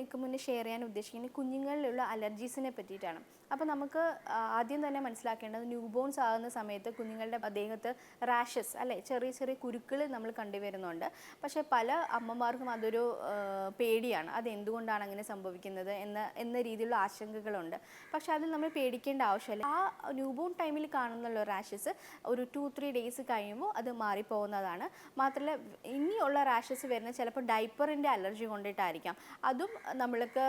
നിങ്ങൾക്ക് മുന്നേ ഷെയർ ചെയ്യാൻ ഉദ്ദേശിക്കുന്നത് കുഞ്ഞുങ്ങളിലുള്ള അലർജീസിനെ പറ്റിയിട്ടാണ്. അപ്പോൾ നമുക്ക് ആദ്യം തന്നെ മനസ്സിലാക്കേണ്ടത് ന്യൂ ബോൺസ് ആകുന്ന സമയത്ത് കുഞ്ഞുങ്ങളുടെ ദേഹത്ത് റാഷസ് അല്ലേ, ചെറിയ ചെറിയ കുരുക്കൾ നമ്മൾ കണ്ടുവരുന്നുണ്ട്. പക്ഷേ പല അമ്മമാർക്കും അതൊരു പേടിയാണ്, അത് എന്തുകൊണ്ടാണ് അങ്ങനെ സംഭവിക്കുന്നത് എന്ന രീതിയിലുള്ള ആശങ്കകളുണ്ട്. പക്ഷേ അതിൽ നമ്മൾ പേടിക്കേണ്ട ആവശ്യമില്ല. ആ ന്യൂ ബോൺ ടൈമിൽ കാണുന്നുള്ള റാഷസ് ഒരു 2-3 ഡേയ്സ് കഴിയുമ്പോൾ അത് മാറിപ്പോകുന്നതാണ്. മാത്രമല്ല ഇനിയുള്ള റാഷസ് വരുന്ന ചിലപ്പോൾ ഡൈപ്പറിൻ്റെ അലർജി കൊണ്ടിട്ടായിരിക്കാം. അതും നമ്മൾക്ക്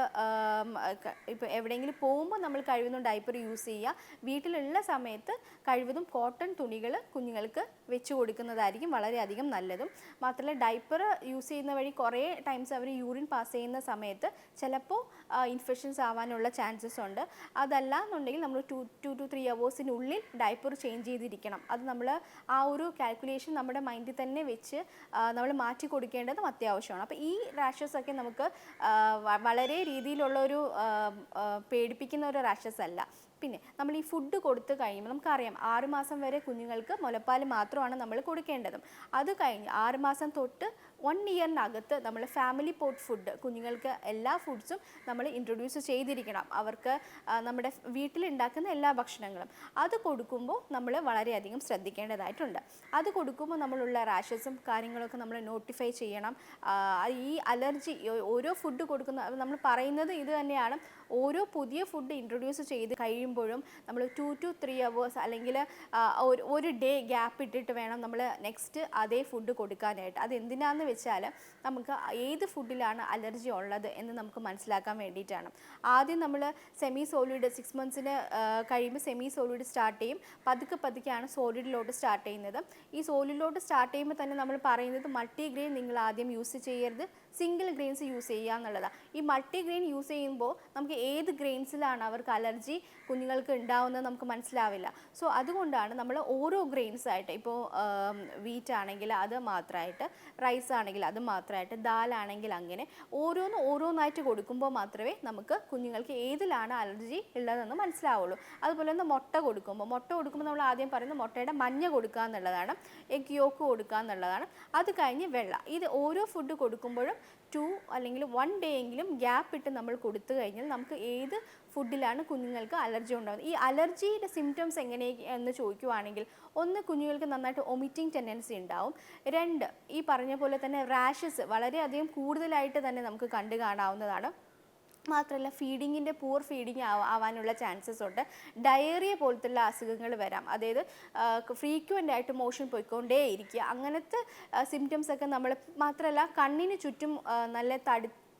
ഇപ്പോൾ എവിടെയെങ്കിലും പോകുമ്പോൾ നമ്മൾ കഴിവതും ഡൈപ്പർ യൂസ് ചെയ്യുക. വീട്ടിലുള്ള സമയത്ത് കഴിവതും കോട്ടൺ തുണികൾ കുഞ്ഞുങ്ങൾക്ക് വെച്ച് കൊടുക്കുന്നതായിരിക്കും വളരെയധികം നല്ലതും. മാത്രമല്ല ഡൈപ്പർ യൂസ് ചെയ്യുന്ന വഴി കുറേ ടൈംസ് അവർ യൂറിൻ പാസ് ചെയ്യുന്ന സമയത്ത് ചിലപ്പോൾ ഇൻഫെക്ഷൻസ് ആവാനുള്ള ചാൻസസ് ഉണ്ട്. അതല്ല എന്നുണ്ടെങ്കിൽ നമ്മൾ 2 to 3 അവേഴ്സിനുള്ളിൽ ഡൈപ്പർ ചേഞ്ച് ചെയ്തിരിക്കണം. അത് നമ്മൾ ആ ഒരു കാൽക്കുലേഷൻ നമ്മുടെ മൈൻഡിൽ തന്നെ വെച്ച് നമ്മൾ മാറ്റി കൊടുക്കേണ്ടതും അത്യാവശ്യമാണ്. അപ്പോൾ ഈ റാഷസ് ഒക്കെ നമുക്ക് വളരെ രീതിയിലുള്ളൊരു പേടിപ്പിക്കുന്ന ഒരു റാഷസ് അല്ല. പിന്നെ നമ്മൾ ഈ ഫുഡ് കൊടുത്തു കഴിയുമ്പോൾ നമുക്കറിയാം 6 മാസം വരെ കുഞ്ഞുങ്ങൾക്ക് മുലപ്പാൽ മാത്രമാണ് നമ്മൾ കൊടുക്കേണ്ടതും. അത് കഴിഞ്ഞ് 6 മാസം തൊട്ട് 1 ഇയറിനകത്ത് നമ്മൾ ഫാമിലി പോട്ട് ഫുഡ് കുഞ്ഞുങ്ങൾക്ക് എല്ലാ ഫുഡ്സും നമ്മൾ ഇൻട്രൊഡ്യൂസ് ചെയ്തിരിക്കണം. അവർക്ക് നമ്മുടെ വീട്ടിലുണ്ടാക്കുന്ന എല്ലാ ഭക്ഷണങ്ങളും അത് കൊടുക്കുമ്പോൾ നമ്മൾ വളരെയധികം ശ്രദ്ധിക്കേണ്ടതായിട്ടുണ്ട്. അത് കൊടുക്കുമ്പോൾ നമ്മളുള്ള റാഷസും കാര്യങ്ങളൊക്കെ നമ്മൾ നോട്ടിഫൈ ചെയ്യണം. ഈ അലർജി ഓരോ ഫുഡ് കൊടുക്കുന്ന നമ്മൾ പറയുന്നത് ഇത് തന്നെയാണ്. ഓരോ പുതിയ ഫുഡ് ഇൻട്രൊഡ്യൂസ് ചെയ്ത് കഴിയുമ്പോഴും നമ്മൾ 2 to 3 അവേഴ്സ് അല്ലെങ്കിൽ ഒരു ഡേ ഗ്യാപ്പ് ഇട്ടിട്ട് വേണം നമ്മൾ നെക്സ്റ്റ് അതേ ഫുഡ് കൊടുക്കാനായിട്ട്. അത് എന്തിനാണെന്ന് വെച്ചാൽ നമുക്ക് ഏത് ഫുഡിലാണ് അലർജി ഉള്ളത് എന്ന് നമുക്ക് മനസ്സിലാക്കാൻ വേണ്ടിയിട്ടാണ്. ആദ്യം നമ്മൾ സെമി സോളിഡ് 6 മന്ത്സിന് കഴിയുമ്പോൾ സെമി സോളിഡ് സ്റ്റാർട്ട് ചെയ്യും. പതുക്കെയാണ് സോളിഡിലോട്ട് സ്റ്റാർട്ട് ചെയ്യുന്നത്. ഈ സോളിഡിലോട്ട് സ്റ്റാർട്ട് ചെയ്യുമ്പോൾ തന്നെ നമ്മൾ പറയുന്നത് മൾട്ടിഗ്രെയിൻ നിങ്ങൾ ആദ്യം യൂസ് ചെയ്യരുത്, സിംഗിൾ ഗ്രെയിൻസ് യൂസ് ചെയ്യുക എന്നുള്ളതാണ്. ഈ മൾട്ടിഗ്രെയിൻ യൂസ് ചെയ്യുമ്പോൾ നമുക്ക് ഏത് ഗ്രെയിൻസിലാണ് അവർക്ക് അലർജി കുഞ്ഞുങ്ങൾക്ക് ഉണ്ടാവുന്നത് നമുക്ക് മനസ്സിലാവില്ല. സോ അതുകൊണ്ടാണ് നമ്മൾ ഓരോ ഗ്രെയിൻസ് ആയിട്ട്, ഇപ്പോൾ വീറ്റ് ആണെങ്കിൽ അത് മാത്രമായിട്ട്, റൈസ് ആണെങ്കിൽ അത് മാത്രമായിട്ട്, ദാലാണെങ്കിൽ അങ്ങനെ ഓരോന്നായിട്ട് കൊടുക്കുമ്പോൾ മാത്രമേ നമുക്ക് കുഞ്ഞുങ്ങൾക്ക് ഏതിലാണ് അലർജി ഉള്ളതെന്ന് മനസ്സിലാവുള്ളൂ. അതുപോലെ തന്നെ മുട്ട കൊടുക്കുമ്പോൾ നമ്മൾ ആദ്യം പറയുന്നത് മുട്ടയുടെ മഞ്ഞ കൊടുക്കുക എന്നുള്ളതാണ്, എഗ് യോക്ക് കൊടുക്കുക എന്നുള്ളതാണ്. അത് കഴിഞ്ഞ് വെള്ള. ഇത് ഓരോ ഫുഡ് കൊടുക്കുമ്പോഴും 2 അല്ലെങ്കിൽ 1 ഡേ എങ്കിലും ഗ്യാപ്പ് ഇട്ട് നമ്മൾ കൊടുത്തു കഴിഞ്ഞാൽ നമുക്ക് ഏത് ഫുഡിലാണ് കുഞ്ഞുങ്ങൾക്ക് അലർജി ഉണ്ടാകുന്നത്. ഈ അലർജിയുടെ സിംറ്റംസ് എങ്ങനെയെന്ന് ചോദിക്കുവാണെങ്കിൽ, ഒന്ന്, കുഞ്ഞുങ്ങൾക്ക് നന്നായിട്ട് വൊമിറ്റിംഗ് ടെൻഡൻസി ഉണ്ടാവും. 2, ഈ പറഞ്ഞ പോലെ തന്നെ റാഷസ് വളരെയധികം കൂടുതലായിട്ട് തന്നെ നമുക്ക് കണ്ടു കാണാവുന്നതാണ്. മാത്രമല്ല ഫീഡിങ്ങിൻ്റെ പൂർ ഫീഡിങ് ആവാനുള്ള ചാൻസസ് ഉണ്ട്. ഡയറിയ പോലത്തുള്ള അസുഖങ്ങൾ വരാം. അതായത് ഫ്രീക്വൻ്റ് ആയിട്ട് മോഷൻ പോയിക്കൊണ്ടേ ഇരിക്കുക. അങ്ങനത്തെ സിംറ്റംസ് ഒക്കെ നമ്മൾ, മാത്രമല്ല കണ്ണിന് ചുറ്റും നല്ല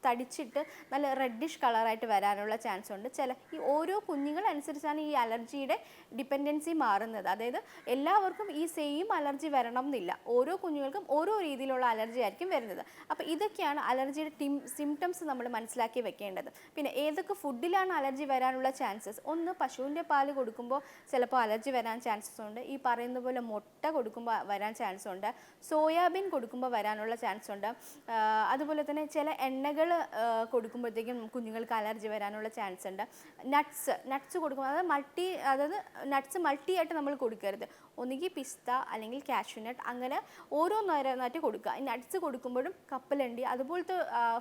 തടിച്ചിട്ട് നല്ല റെഡിഷ് കളറായിട്ട് വരാനുള്ള ചാൻസ് ഉണ്ട്. ഈ ഓരോ കുഞ്ഞുങ്ങളനുസരിച്ചാണ് ഈ അലർജിയുടെ ഡിപ്പെൻഡൻസി മാറുന്നത്. അതായത് എല്ലാവർക്കും ഈ സെയിം അലർജി വരണം എന്നില്ല. ഓരോ കുഞ്ഞുങ്ങൾക്കും ഓരോ രീതിയിലുള്ള അലർജി ആയിരിക്കും വരുന്നത്. അപ്പോൾ ഇതൊക്കെയാണ് അലർജിയുടെ സിംറ്റംസ് നമ്മൾ മനസ്സിലാക്കി വെക്കേണ്ടത്. പിന്നെ ഏതൊക്കെ ഫുഡിലാണ് അലർജി വരാനുള്ള ചാൻസസ്? ഒന്ന്, പശുവിൻ്റെ പാല് കൊടുക്കുമ്പോൾ ചിലപ്പോൾ അലർജി വരാൻ ചാൻസസ് ഉണ്ട്. ഈ പറയുന്ന പോലെ മുട്ട കൊടുക്കുമ്പോൾ വരാൻ ചാൻസ് ഉണ്ട്. സോയാബീൻ കൊടുക്കുമ്പോൾ വരാനുള്ള ചാൻസ് ഉണ്ട്. അതുപോലെ തന്നെ ചില എണ്ണകൾ കൊടുക്കുമ്പോഴത്തേക്കും കുഞ്ഞുങ്ങൾക്ക് അലർജി വരാനുള്ള ചാൻസ് ഉണ്ട്. നട്ട്സ് കൊടുക്കുമ്പോൾ അതായത് നട്ട്സ് മൾട്ടി ആയിട്ട് നമ്മൾ കൊടുക്കരുത്. ഒന്നുകിൽ പിസ്ത അല്ലെങ്കിൽ കാഷ്യൂനട്ട്, അങ്ങനെ ഓരോന്നോരോന്നായിട്ട് കൊടുക്കുക. ഈ നട്ട്സ് കൊടുക്കുമ്പോഴും കപ്പലണ്ടി അതുപോലത്തെ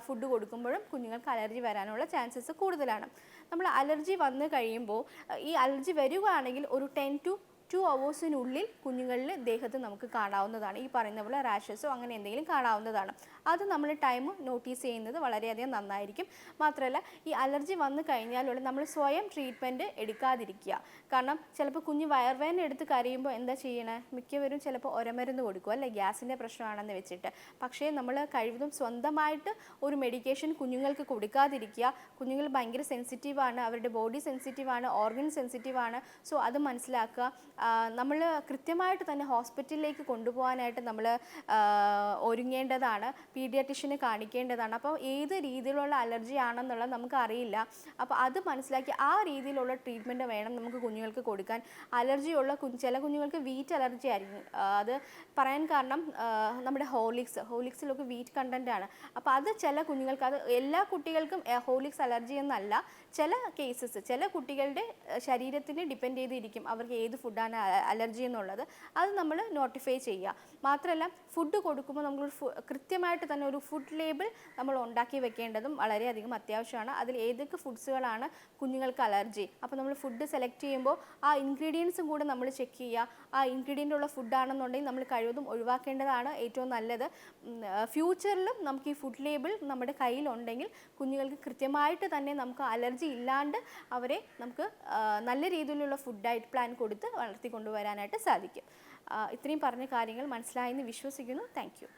ഫുഡ് കൊടുക്കുമ്പോഴും കുഞ്ഞുങ്ങൾക്ക് അലർജി വരാനുള്ള ചാൻസസ് കൂടുതലാണ്. നമ്മൾ അലർജി വന്നു കഴിയുമ്പോൾ, ഈ അലർജി വരികയാണെങ്കിൽ ഒരു 10 to 2 അവേഴ്സിനുള്ളിൽ കുഞ്ഞുങ്ങളിൽ ദേഹത്ത് നമുക്ക് കാണാവുന്നതാണ്. ഈ പറയുന്ന പോലെ റാഷസോ അങ്ങനെ എന്തെങ്കിലും കാണാവുന്നതാണ്. അത് നമ്മൾ ടൈം നോട്ടീസ് ചെയ്യുന്നത് വളരെയധികം നന്നായിരിക്കും. മാത്രമല്ല ഈ അലർജി വന്നു കഴിഞ്ഞാലുള്ള നമ്മൾ സ്വയം ട്രീറ്റ്മെൻറ്റ് എടുക്കാതിരിക്കുക. കാരണം ചിലപ്പോൾ കുഞ്ഞ് വയർവേദന എടുത്ത് കരയുമ്പോൾ എന്താ ചെയ്യണേ? മിക്കവരും ചിലപ്പോൾ ഒരമരുന്ന് കൊടുക്കും, അല്ലേ, ഗ്യാസിൻ്റെ പ്രശ്നമാണെന്ന് വെച്ചിട്ട്. പക്ഷേ നമ്മൾ കഴിവതും സ്വന്തമായിട്ട് ഒരു മെഡിക്കേഷൻ കുഞ്ഞുങ്ങൾക്ക് കൊടുക്കാതിരിക്കുക. കുഞ്ഞുങ്ങൾ ഭയങ്കര സെൻസിറ്റീവാണ്, അവരുടെ ബോഡി സെൻസിറ്റീവാണ്, ഓർഗൻ സെൻസിറ്റീവാണ്. സോ അത് മനസ്സിലാക്കുക. നമ്മൾ കൃത്യമായിട്ട് തന്നെ ഹോസ്പിറ്റലിലേക്ക് കൊണ്ടുപോകാനായിട്ട് നമ്മൾ ഒരുങ്ങേണ്ടതാണ്, പീഡിയാട്രിഷ്യനെ കാണിക്കേണ്ടതാണ്. അപ്പോൾ ഏത് രീതിയിലുള്ള അലർജി ആണെന്നുള്ളത് നമുക്കറിയില്ല. അപ്പോൾ അത് മനസ്സിലാക്കി ആ രീതിയിലുള്ള ട്രീറ്റ്മെൻറ്റ് വേണം നമുക്ക് കുഞ്ഞുങ്ങൾക്ക് കൊടുക്കാൻ. അലർജിയുള്ള ചില കുഞ്ഞുങ്ങൾക്ക് വീറ്റ് അലർജി ആയിരിക്കും. അത് പറയാൻ കാരണം നമ്മുടെ ഹോർലിക്സിലൊക്കെ വീറ്റ് കണ്ടൻ്റ് ആണ്. അപ്പോൾ അത് ചില കുഞ്ഞുങ്ങൾക്ക്, അത് എല്ലാ കുട്ടികൾക്കും ഹോർലിക്സ് അലർജി എന്നല്ല, ചില കേസസ് ചില കുട്ടികളുടെ ശരീരത്തിനെ ഡിപ്പെൻഡ് ചെയ്തിരിക്കും അവർക്ക് ഏത് ഫുഡാണ് അലർജി എന്നുള്ളത്. അത് നമ്മൾ നോട്ടിഫൈ ചെയ്യുക. മാത്രമല്ല ഫുഡ് കൊടുക്കുമ്പോൾ നമ്മൾ കൃത്യമായിട്ട് കൃത്യമായിട്ട് തന്നെ ഒരു ഫുഡ് ലേബിൾ നമ്മൾ ഉണ്ടാക്കി വെക്കേണ്ടതും വളരെയധികം അത്യാവശ്യമാണ്. അതിൽ ഏതൊക്കെ ഫുഡ്സുകളാണ് കുഞ്ഞുങ്ങൾക്ക് അലർജി, അപ്പോൾ നമ്മൾ ഫുഡ് സെലക്ട് ചെയ്യുമ്പോൾ ആ ഇൻഗ്രീഡിയൻസും കൂടെ നമ്മൾ ചെക്ക് ചെയ്യുക. ആ ഇൻഗ്രീഡിയൻ്റ് ഉള്ള ഫുഡാണെന്നുണ്ടെങ്കിൽ നമ്മൾ കഴിവതും ഒഴിവാക്കേണ്ടതാണ് ഏറ്റവും നല്ലത്. ഫ്യൂച്ചറിലും നമുക്ക് ഈ ഫുഡ് ലേബിൾ നമ്മുടെ കയ്യിലുണ്ടെങ്കിൽ കുഞ്ഞുങ്ങൾക്ക് കൃത്യമായിട്ട് തന്നെ നമുക്ക് അലർജി ഇല്ലാണ്ട് അവരെ നമുക്ക് നല്ല രീതിയിലുള്ള ഫുഡ് ഡയറ്റ് പ്ലാൻ കൊടുത്ത് വളർത്തിക്കൊണ്ടുവരാനായിട്ട് സാധിക്കും. ഇത്രയും പറഞ്ഞ കാര്യങ്ങൾ മനസ്സിലായെന്ന് വിശ്വസിക്കുന്നു. Thank you.